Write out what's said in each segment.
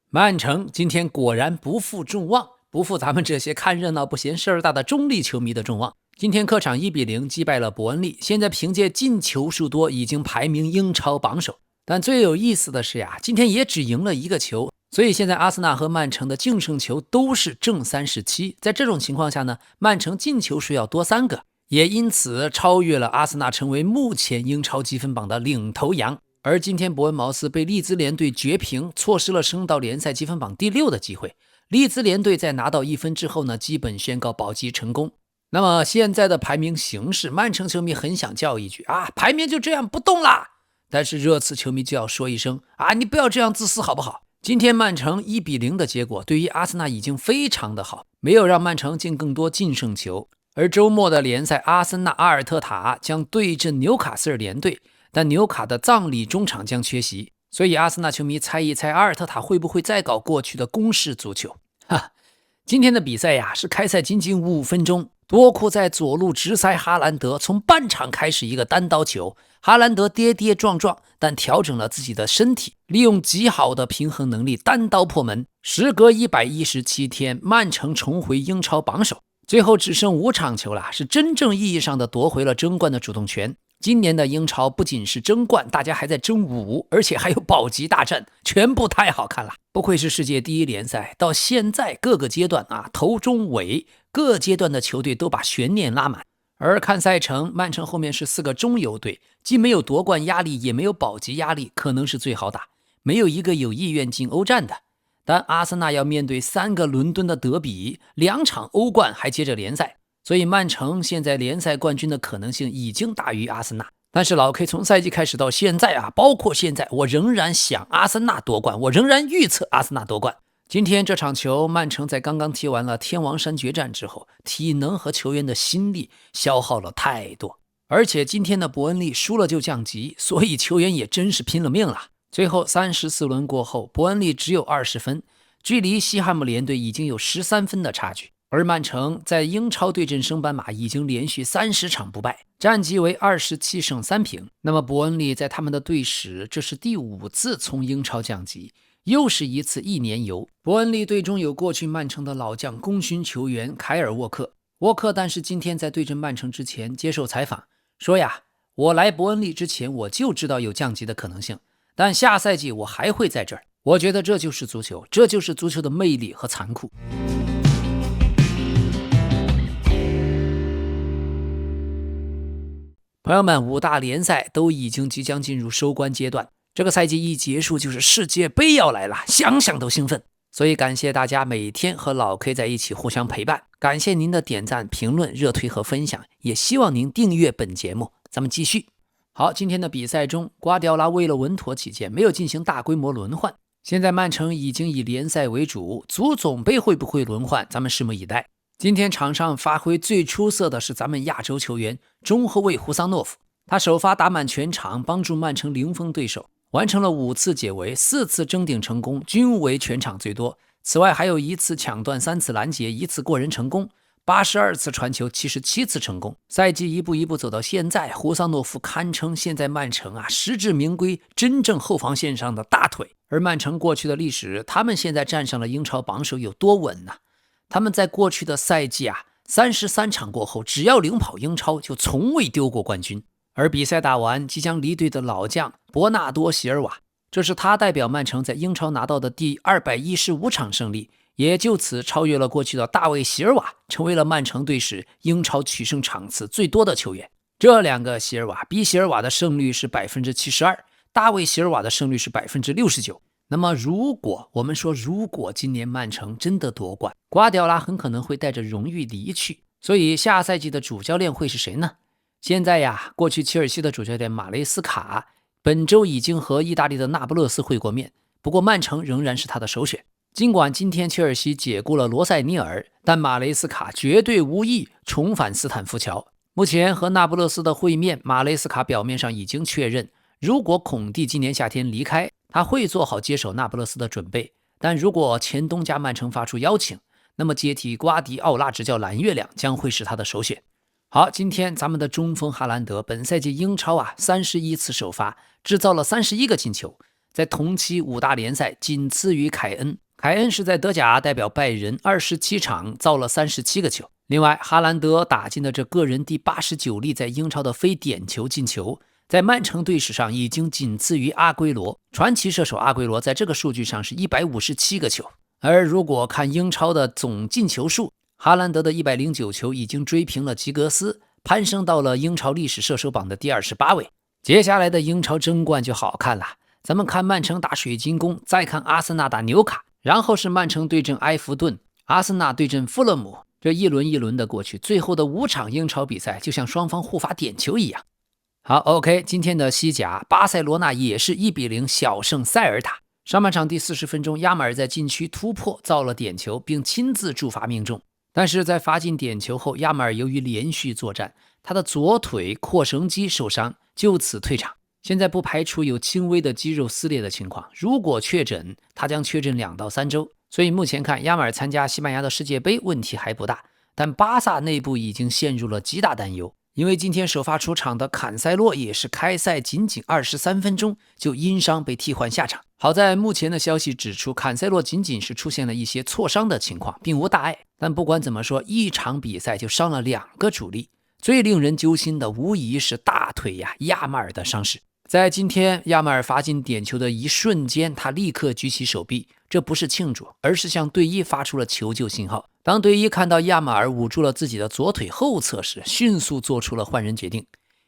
曼城今天果然不負众望，不負咱們這些看熱鬧不嫌事兒大的中立球迷的众望。今天客場1-0擊敗了伯恩利，現在憑借進球數多已經排名英超榜首。但最有意思的是呀，今天也只贏了1個球，所以現在阿森納和曼城的净勝球都是正37。在這種情況下呢，曼城進球數要多3個，也因此超越了阿森納，成為目前英超積分榜的領頭羊。而今天伯恩茅斯被利茲聯隊絕平，錯失了升到聯賽積分榜第6的機會。利茲聯隊在拿到1分之後呢，基本宣告保級成功。那麼現在的排名形勢，曼城球迷很想叫一句啊，排名就这樣不動啦。但是熱刺球迷就要說一聲啊，你不要這樣自私好不好？今天曼城1-0的結果對於阿森納已經非常的好，沒有讓曼城進更多净勝球。而周末的聯賽，阿森納阿爾特塔將對陣紐卡斯爾聯隊，但紐卡的葬禮中場將缺席，所以阿森納球迷猜一猜阿爾特塔會不會再搞過去的攻勢足球？今天的比賽呀，是開賽僅僅5分鐘，多庫在左路直塞哈蘭德，從半場開始一個單刀球，哈蘭德跌跌撞撞，但調整了自己的身體，利用極好的平衡能力單刀破門。時隔117天，曼城重回英超榜首，最後只剩5場球了，是真正意義上的奪回了争冠的主动權。今年的英超不僅是争冠，大家還在争五，而且還有保級大戰，全部太好看了。不愧是世界第一联赛，到現在各个階段頭中尾各階段的球隊都把懸念拉滿。而看賽程，曼城後面是4個中游隊，既沒有奪冠壓力，也沒有保級壓力，可能是最好打，沒有一個有意願進歐戰的。但阿森納要面對3個倫敦的德比，2場歐冠還接着聯賽。所以曼城現在聯賽冠軍的可能性已經大於阿森納，但是老 K 從賽季開始到現在包括現在，我仍然想阿森納奪冠，我仍然預測阿森納奪冠。今天這場球，曼城在剛剛踢完了天王山決戰之後，體能和球員的心力消耗了太多，而且今天的伯恩利輸了就降級，所以球員也真是拼了命了。最後34輪過後，伯恩利只有20分，距離西漢姆聯隊已經有13分的差距。而曼城在英超對陣升班馬已經連續30場不敗，戰績為27勝3平。那麼伯恩利在他們的隊史，這是第5次從英超降級，又是一次1年遊。伯恩利隊中有過去曼城的老將功勳球員凱爾沃克，但是今天在對陣曼城之前接受採訪說呀，我來伯恩利之前我就知道有降級的可能性，但下賽季我還會在這兒。我覺得這就是足球，這就是足球的魅力和殘酷。朋友們，5大聯賽都已經即將進入收官階段，這個賽季一結束就是世界杯要來了，想想都興奮。所以感謝大家每天和老 K 在一起互相陪伴，感謝您的點讚、評論、熱推和分享，也希望您訂閱本節目。咱們繼續。好，今天的比賽中，瓜迪奧拉為了穩妥起見，沒有進行大規模輪換。現在曼城已經以聯賽為主，足總杯會不會輪換，咱們拭目以待。今天場上發揮最出色的是咱們亞洲球員中後衛胡桑諾夫，他首發打滿全場，幫助曼城零封對手，完成了5次解圍，4次爭頂成功，均為全場最多。此外還有1次搶斷，3次攔截，1次過人成功，82次傳球，77次成功。賽季一步一步走到現在，胡桑諾夫堪稱現在曼城實至名歸真正後防線上的大腿。而曼城過去的歷史，他們現在站上了英超榜首有多穩呢？他們在過去的賽季33場過後，只要領跑英超就從未丟過冠軍。而比賽打完，即將離隊的老將伯納多·席爾瓦，這是他代表曼城在英超拿到的第215場勝利，也就此超越了過去的大衛·席爾瓦，成為了曼城隊史英超取勝場次最多的球員。這2個席爾瓦比席爾瓦的勝率是 72%， 大衛·席爾瓦的勝率是 69%。那麼如果今年曼城真的奪冠，瓜迪奧拉很可能會帶着榮譽離去，所以下賽季的主教練會是誰呢？現在過去切爾西的主教練馬雷斯卡本周已經和意大利的那不勒斯會過面，不過曼城仍然是他的首選。儘管今天切爾西解雇了羅塞尼爾，但馬雷斯卡絕對無意重返斯坦福橋。目前和那不勒斯的會面，馬雷斯卡表面上已經確認，如果孔蒂今年夏天離開，他會做好接手那不勒斯的準備，但如果前東家曼城發出邀請，那麼接替瓜迪奧拉執教藍月亮將會是他的首選。好，今天咱們的中鋒哈蘭德本賽季英超31次首發，制造了31個進球，在同期5大聯賽僅次於凱恩。凱恩是在德甲代表拜仁27場造了37個球。另外，哈蘭德打進的這個人第89粒在英超的非點球進球，在曼城隊史上已經僅次於阿圭羅。傳奇射手阿圭羅在這個數據上是157個球。而如果看英超的總進球數，哈蘭德的109球已經追平了吉格斯，攀升到了英超歷史射手榜的第28位。接下來的英超爭冠就好看了，咱們看曼城打水晶宮，再看阿森納打紐卡，然後是曼城对阵埃弗頓，阿森納对阵富勒姆，這一輪一輪的過去，最後的5場英超比賽就像雙方互罰點球一樣。好 ，OK， 今天的西甲，巴塞羅那也是1-0小勝塞爾達。上半場第40分鐘，亞馬爾在禁區突破造了點球，並親自助罰命中。但是在罰進點球後，亞馬爾由於連續作戰，他的左腿膾繩肌受傷，就此退場。現在不排除有輕微的肌肉撕裂的情況，如果確診，他將缺陣2到3周。所以目前看，亞馬爾參加西班牙的世界杯問題還不大，但巴薩內部已經陷入了極大擔憂。因為今天首發出場的坎塞洛也是開賽僅23分鐘就因傷被替換下場。好在目前的消息指出，坎塞洛僅僅是出現了一些挫傷的情況，並無大礙。但不管怎麼說，一場比賽就傷了2個主力，最令人揪心的無疑是大腿呀，亞馬爾的傷勢。在今天亞馬爾罰進點球的一瞬間，他立刻舉起手臂，這不是慶祝，而是向隊醫發出了求救信號。當隊醫看到亞馬爾捂住了自己的左腿後側時，迅速做出了換人決定。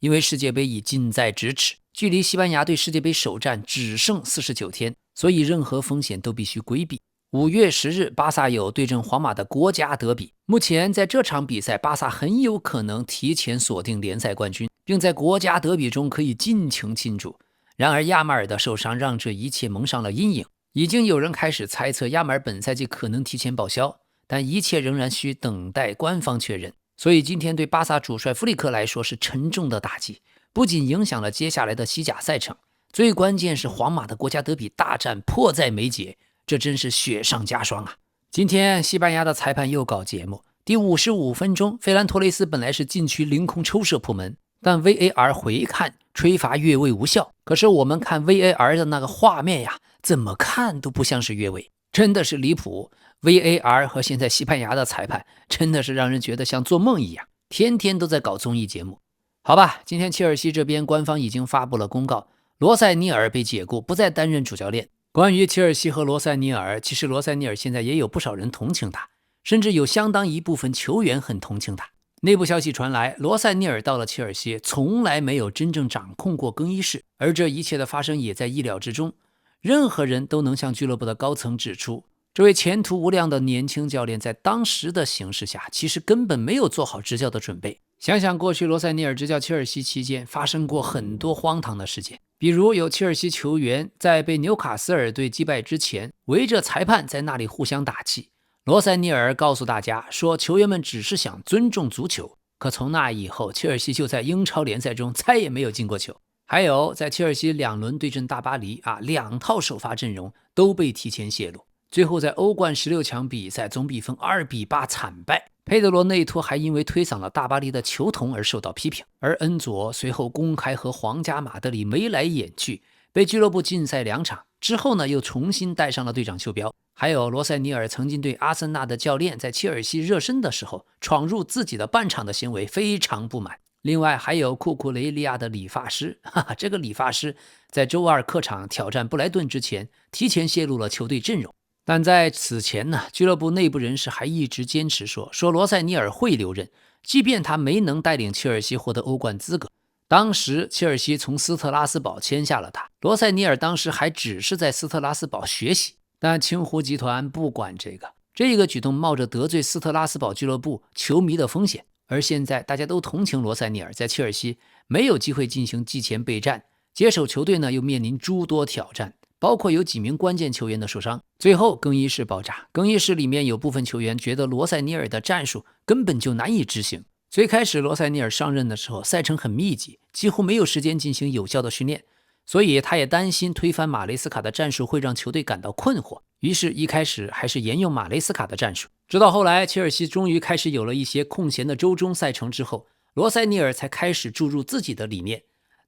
因為世界杯已近在咫尺，距離西班牙隊世界杯首戰只剩49天，所以任何風險都必須規避。5月10日，巴薩有對陣皇馬的國家德比。目前在這場比賽，巴薩很有可能提前鎖定聯賽冠軍，並在國家德比中可以盡情慶祝。然而亞馬爾的受傷讓這一切蒙上了陰影，已經有人開始猜測亞馬爾本賽季可能提前報銷，但一切仍然需等待官方確認。所以今天對巴薩主帥弗里克來說是沉重的打擊，不僅影響了接下來的西甲賽程，最關鍵是皇馬的國家德比大戰迫在眉睫，這真是雪上加霜啊！今天西班牙的裁判又搞節目，第55分鐘，費蘭托雷斯本來是禁區凌空抽射破門，但 VAR 回看吹罰越位無效。可是我們看 VAR 的那個畫面呀，怎麼看都不像是越位，真的是離譜。VAR 和現在西班牙的裁判真的是讓人覺得像做夢一樣，天天都在搞綜藝節目。好吧，今天切爾西這邊官方已經發布了公告，羅塞尼爾被解雇，不再擔任主教練。關於切爾西和羅塞尼爾，其實羅塞尼爾現在也有不少人同情他，甚至有相當一部分球員很同情他。內部消息傳來，羅塞尼爾到了切爾西從來沒有真正掌控過更衣室，而這一切的發生也在意料之中。任何人都能向俱樂部的高層指出，這位前途无量的年輕教練在當時的形勢下，其實根本沒有做好執教的準備。想想過去羅塞尼爾執教切爾西期間發生過很多荒唐的事件，比如有切爾西球員在被紐卡斯爾队擊敗之前，圍着裁判在那裡互相打氣。羅塞尼爾告訴大家說，球員們只是想尊重足球。可從那以後，切爾西就在英超聯賽中再也沒有進過球。還有在切爾西2輪對陣大巴黎2套首發陣容都被提前泄露。最後在歐冠16強比賽總比分2-8慘敗，佩德羅內托還因為推搡了大巴黎的球童而受到批評，而恩佐隨後公開和皇家馬德里眉來眼去，被俱樂部禁賽2場，之後呢又重新戴上了隊長袖標。還有羅塞尼爾曾經對阿森納的教練在切爾西熱身的時候闖入自己的半場的行為非常不滿。另外還有庫庫雷利亞的理髮師，這個理髮師在周二客場挑戰布萊頓之前提前泄露了球隊陣容。但在此前呢，俱樂部內部人士還一直堅持說羅塞尼爾會留任，即便他沒能帶領切爾西獲得歐冠資格。當時切爾西從斯特拉斯堡簽下了他，羅塞尼爾當時還只是在斯特拉斯堡學習。但青湖集團不管這個舉動冒着得罪斯特拉斯堡俱樂部球迷的風險。而現在大家都同情羅塞尼爾在切爾西沒有機會進行季前備戰，接手球隊呢又面臨諸多挑戰，包括有幾名關鍵球員的受傷。最後更衣室爆炸，更衣室裡面有部分球員覺得羅塞尼爾的戰術根本就難以執行。最開始羅塞尼爾上任的時候，賽程很密集，幾乎沒有時間進行有效的訓練，所以他也擔心推翻馬雷斯卡的戰術會讓球隊感到困惑，於是一開始還是沿用馬雷斯卡的戰術。直到後來切爾西終於開始有了一些空閒的周中賽程之後，羅塞尼爾才開始注入自己的理念。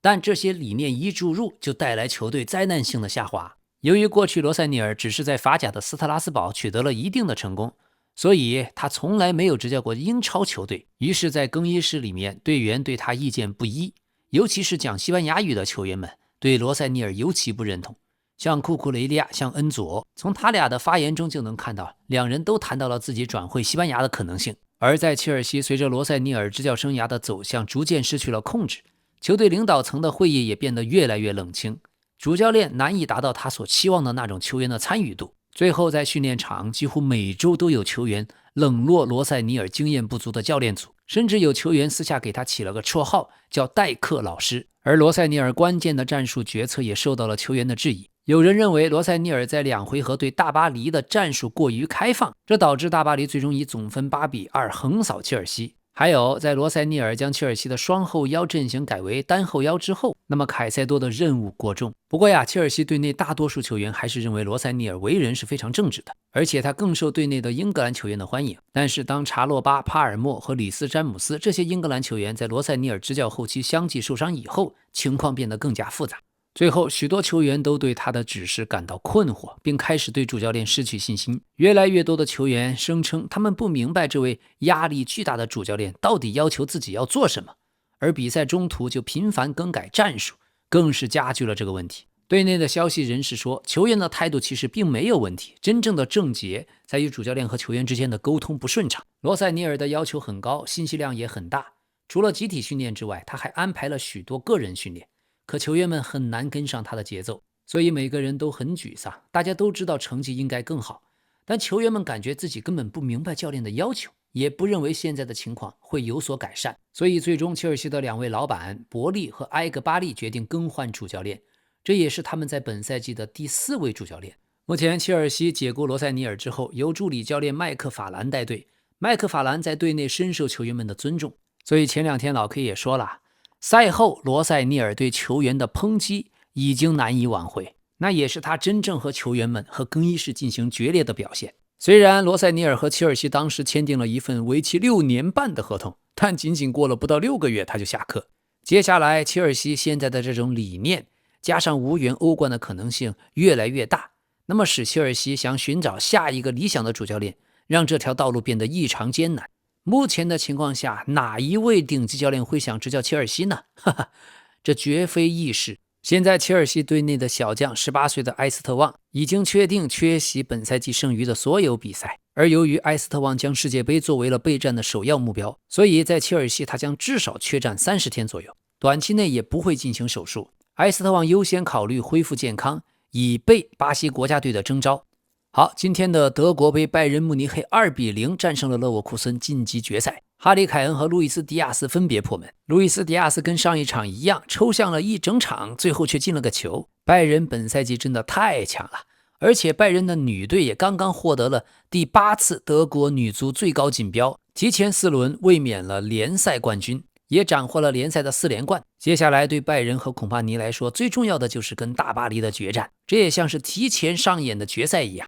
但這些理念一注入，就帶來球隊災難性的下滑。由於過去羅塞涅爾只是在法甲的斯特拉斯堡取得了一定的成功，所以他從來沒有執教過英超球隊。於是在更衣室裡面，隊員對他意見不一，尤其是講西班牙語的球員們對羅塞涅爾尤其不認同。像庫庫雷利亞，像恩佐，從他倆的發言中就能看到，兩人都談到了自己轉會西班牙的可能性。而在切爾西，隨着羅塞涅爾執教生涯的走向逐漸失去了控制，球隊領導層的會議也變得越來越冷清，主教練難以達到他所期望的那種球員的參與度。最後在訓練場，幾乎每周都有球員冷落羅塞涅爾經驗不足的教練組，甚至有球員私下給他起了個綽號叫代課老師。而羅塞涅爾關鍵的戰術決策也受到了球員的質疑。有人認為羅塞涅爾在2回合對大巴黎的戰術過於開放，這導致大巴黎最終以總分8-2橫掃切爾西。還有，在羅塞涅爾將切爾西的雙後腰陣型改為單後腰之後，那麼凱塞多的任務過重。不過呀，切爾西队內大多數球員還是認为羅塞涅尔為人是非常正直的，而且他更受队內的英格蘭球員的歡迎。但是當查洛巴、帕爾默和里斯詹姆斯這些英格蘭球員在羅塞涅爾执教後期相繼受傷以後，情況變得更加複雜。最後，許多球員都对他的指示感到困惑，並開始對主教練失去信心。越來越多的球員聲稱，他們不明白這位壓力巨大的主教練到底要求自己要做什麼，而比賽中途就頻繁更改戰術，更是加劇了這個問題。隊內的消息人士說，球員的態度其實並沒有問題，真正的症結在於主教練和球員之間的溝通不順暢。羅塞涅爾的要求很高，信息量也很大，除了集體訓練之外，他還安排了許多個人訓練。可球員們很難跟上他的節奏，所以每個人都很沮喪。大家都知道成績應該更好，但球員們感覺自己根本不明白教練的要求，也不認為現在的情況會有所改善。所以最終切爾西的2位老板伯利和埃格巴利決定更換主教練，這也是他們在本賽季的第4位主教練。目前切爾西解雇羅塞涅爾之後，由助理教練麥克法蘭帶队。麥克法蘭在隊內深受球員們的尊重，所以前2天老 K 也說了，賽後羅塞涅爾對球員的抨擊已經難以挽回，那也是他真正和球員們和更衣室進行決裂的表現。雖然羅塞涅爾和切爾西當時簽訂了一份為期6年半的合同，但僅僅過了不到6個月他就下課。接下來切爾西現在的這種理念加上無緣歐冠的可能性越來越大，那麼使切爾西想尋找下一個理想的主教練，讓這條道路变得異常艱難。目前的情況下，哪一位頂級教練會想執教切爾西呢？這絕非易事。現在切爾西隊內的小將18歲的埃斯特旺已經確定缺席本賽季剩餘的所有比賽，而由於埃斯特旺將世界杯作為了備戰的首要目標，所以在切爾西他將至少缺戰30天左右，短期內也不會進行手術。埃斯特旺優先考慮恢復健康，以備巴西國家隊的徵召。好，今天的德國杯，拜仁慕尼黑2-0戰勝了勒沃庫森，晉級決賽。哈里凱恩和路易斯迪亞斯分別破門，路易斯迪亞斯跟上一場一樣抽象了一整場，最後卻進了個球。拜仁本賽季真的太強了，而且拜仁的女隊也剛剛獲得了第8次德國女足最高錦標，提前4輪衛冕了聯賽冠軍，也斬獲了聯賽的4連冠。接下來對拜仁和孔帕尼來說，最重要的就是跟大巴黎的決戰，這也像是提前上演的決賽一樣。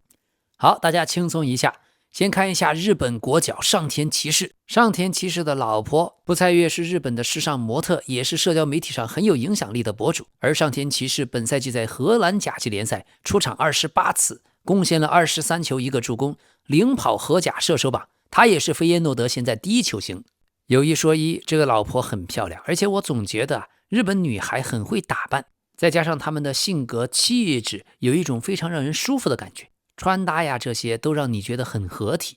好，大家輕鬆一下，先看一下日本國腳上田騎士。上田騎士的老婆不菜月是日本的時尚模特，也是社交媒体上很有影響力的博主。而上田骑士本賽季在荷蘭甲级聯賽出場28次，貢獻了23球1個助攻，領跑荷甲射手榜。他也是菲耶諾德現在第1球星。有一說一，這個老婆很漂亮，而且我總覺得日本女孩很會打扮，再加上她們的性格氣質，有一種非常讓人舒服的感覺。穿搭呀，這些都讓你覺得很合體。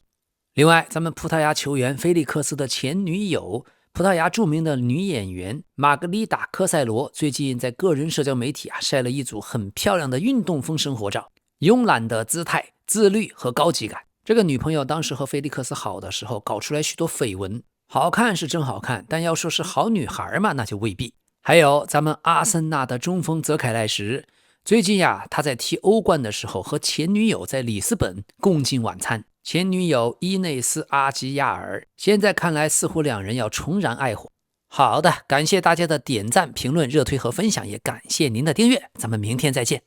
另外，咱們葡萄牙球員菲利克斯的前女友，葡萄牙著名的女演員瑪格麗達·科塞羅，最近在個人社交媒體曬了一組很漂亮的運動風生活照，慵懶的姿態、自律和高級感。這個女朋友當時和菲利克斯好的時候，搞出來許多緋聞。好看是真好看，但要說是好女孩嘛，那就未必。還有咱們阿森納的中鋒澤凱賴什，最近呀，他在踢歐冠的時候和前女友在里斯本共進晚餐。前女友伊內斯·阿基亞爾，現在看來似乎兩人要重燃愛火。好的，感謝大家的點讚、評論、熱推和分享，也感謝您的訂閱，咱們明天再見。